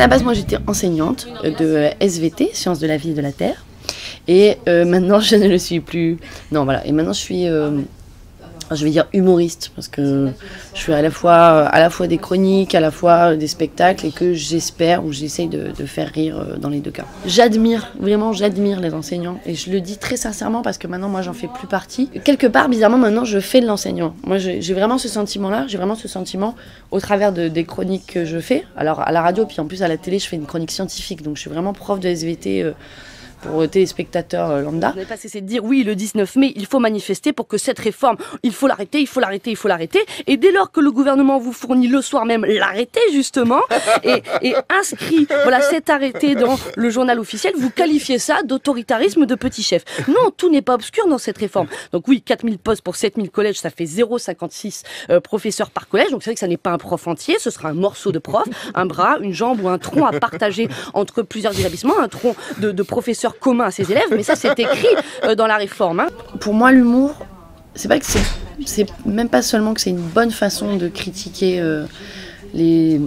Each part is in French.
la base, moi j'étais enseignante de SVT, Sciences de la vie et de la terre. Et maintenant je ne le suis plus. Non voilà, et maintenant je suis, je vais dire humoriste, parce que je fais à la fois des chroniques, à la fois des spectacles, et que j'espère ou j'essaye de faire rire dans les deux cas. J'admire les enseignants, et je le dis très sincèrement parce que maintenant moi j'en fais plus partie. Quelque part, bizarrement, maintenant je fais de l'enseignant. Moi j'ai vraiment ce sentiment-là, j'ai vraiment ce sentiment au travers des chroniques que je fais. Alors à la radio, puis en plus à la télé, je fais une chronique scientifique, donc je suis vraiment prof de SVT pour téléspectateurs lambda. Vous n'avez pas cessé de dire oui, le 19 mai, il faut manifester pour que cette réforme, il faut l'arrêter, il faut l'arrêter, il faut l'arrêter. Et dès lors que le gouvernement vous fournit le soir même l'arrêté, justement, et inscrit voilà, cet arrêté dans le journal officiel, vous qualifiez ça d'autoritarisme de petit chef. Non, tout n'est pas obscur dans cette réforme. Donc oui, 4000 postes pour 7000 collèges, ça fait 0,56 professeurs par collège. Donc c'est vrai que ça n'est pas un prof entier, ce sera un morceau de prof, un bras, une jambe ou un tronc à partager entre plusieurs établissements, un tronc de professeurs commun à ses élèves, mais ça c'est écrit dans la réforme. Pour moi, l'humour, c'est pas que c'est même pas seulement que c'est une bonne façon de critiquer les.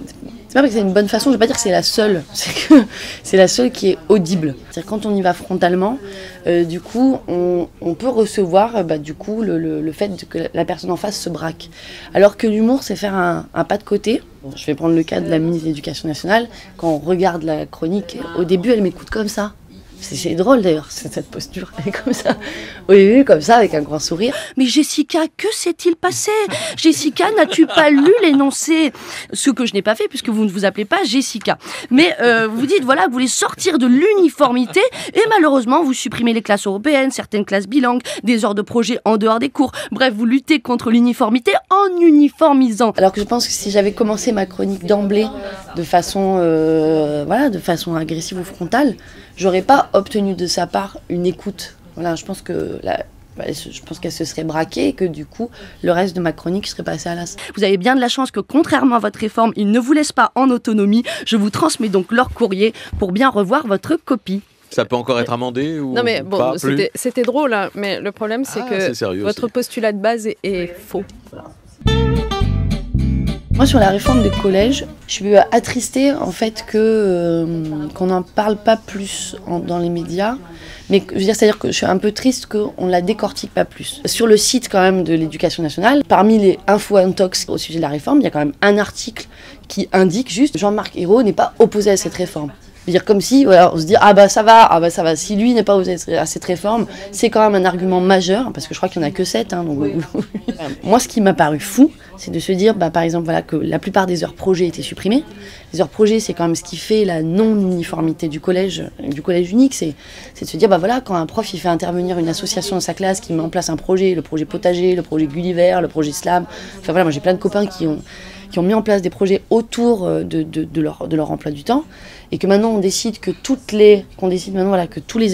C'est pas parce que c'est une bonne façon, je vais pas dire que c'est la seule, c'est que c'est la seule qui est audible. C'est-à-dire quand on y va frontalement, du coup, on peut recevoir du coup le fait que la personne en face se braque. Alors que l'humour, c'est faire un pas de côté. Je vais prendre le cas de la ministre de l'Éducation nationale. Quand on regarde la chronique, au début, elle m'écoute comme ça. C'est drôle d'ailleurs, cette posture, elle est comme ça. Oui, comme ça, avec un grand sourire. Mais Jessica, que s'est-il passé? Jessica, n'as-tu pas lu l'énoncé? Ce que je n'ai pas fait, puisque vous ne vous appelez pas Jessica. Mais vous dites, voilà, vous voulez sortir de l'uniformité, et malheureusement, vous supprimez les classes européennes, certaines classes bilingues, des heures de projet en dehors des cours. Bref, vous luttez contre l'uniformité en uniformisant. Alors que je pense que si j'avais commencé ma chronique d'emblée de façon agressive ou frontale, j'aurais pas obtenu de sa part une écoute. Voilà, je pense qu'elle se serait braquée et que du coup, le reste de ma chronique serait passé à l'as. Vous avez bien de la chance que, contrairement à votre réforme, ils ne vous laissent pas en autonomie. Je vous transmets donc leur courrier pour bien revoir votre copie. Ça peut encore être amendé ou non mais bon, c'était drôle, hein, mais le problème c'est que sérieux, votre postulat de base est faux. Moi, sur la réforme des collèges, je suis attristée en fait qu'on n'en parle pas plus dans les médias. Mais je veux dire, c'est-à-dire que je suis un peu triste qu'on la décortique pas plus. Sur le site quand même de l'Éducation nationale, parmi les infos intox au sujet de la réforme, il y a quand même un article qui indique juste Jean-Marc Ayrault n'est pas opposé à cette réforme. Je veux dire, comme si, voilà, on se dit ah bah ça va, si lui n'est pas opposé à cette réforme, c'est quand même un argument majeur, parce que je crois qu'il n'y en a que 7. Hein, donc... oui. Moi, ce qui m'a paru fou, c'est de se dire, par exemple, voilà, que la plupart des heures projet étaient supprimées. Les heures projet, c'est quand même ce qui fait la non-uniformité du collège unique, c'est de se dire, voilà, quand un prof il fait intervenir une association dans sa classe qui met en place un projet, le projet potager, le projet Gulliver, le projet Slam, enfin voilà, moi j'ai plein de copains qui ont mis en place des projets autour de leur emploi du temps, et que maintenant on décide que tous les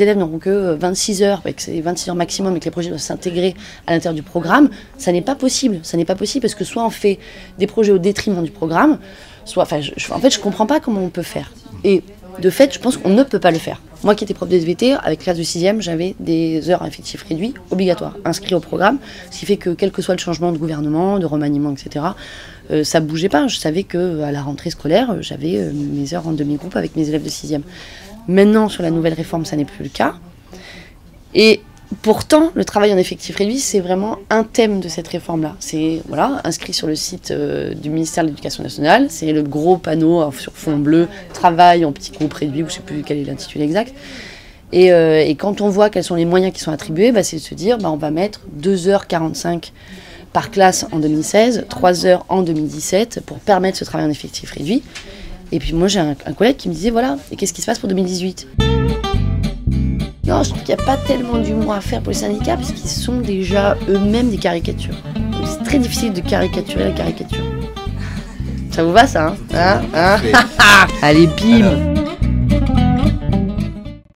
élèves n'auront que 26 heures, et que c'est 26 heures maximum, et que les projets doivent s'intégrer à l'intérieur du programme, ça n'est pas possible. Ça n'est pas possible parce que soit on fait des projets au détriment du programme, soit, je comprends pas comment on peut faire. Et de fait, je pense qu'on ne peut pas le faire. Moi qui étais prof de SVT, avec classe de 6e, j'avais des heures à effectif réduit, obligatoires, inscrits au programme, ce qui fait que quel que soit le changement de gouvernement, de remaniement, etc., ça bougeait pas. Je savais qu'à la rentrée scolaire, j'avais mes heures en demi-groupe avec mes élèves de 6e. Maintenant, sur la nouvelle réforme, ça n'est plus le cas. Et pourtant, le travail en effectif réduit, c'est vraiment un thème de cette réforme-là. C'est inscrit sur le site du ministère de l'Éducation nationale. C'est le gros panneau sur fond bleu, travail en petit groupe réduit, ou je ne sais plus quel est l'intitulé exact. Et quand on voit quels sont les moyens qui sont attribués, c'est de se dire on va mettre 2h45 par classe en 2016, 3 heures en 2017 pour permettre ce travail en effectif réduit. Et puis moi j'ai un collègue qui me disait et qu'est-ce qui se passe pour 2018 ? Non, je trouve qu'il n'y a pas tellement d'humour à faire pour les syndicats parce qu'ils sont déjà eux-mêmes des caricatures. Donc c'est très difficile de caricaturer la caricature. Ça vous va ça, hein Allez, bim.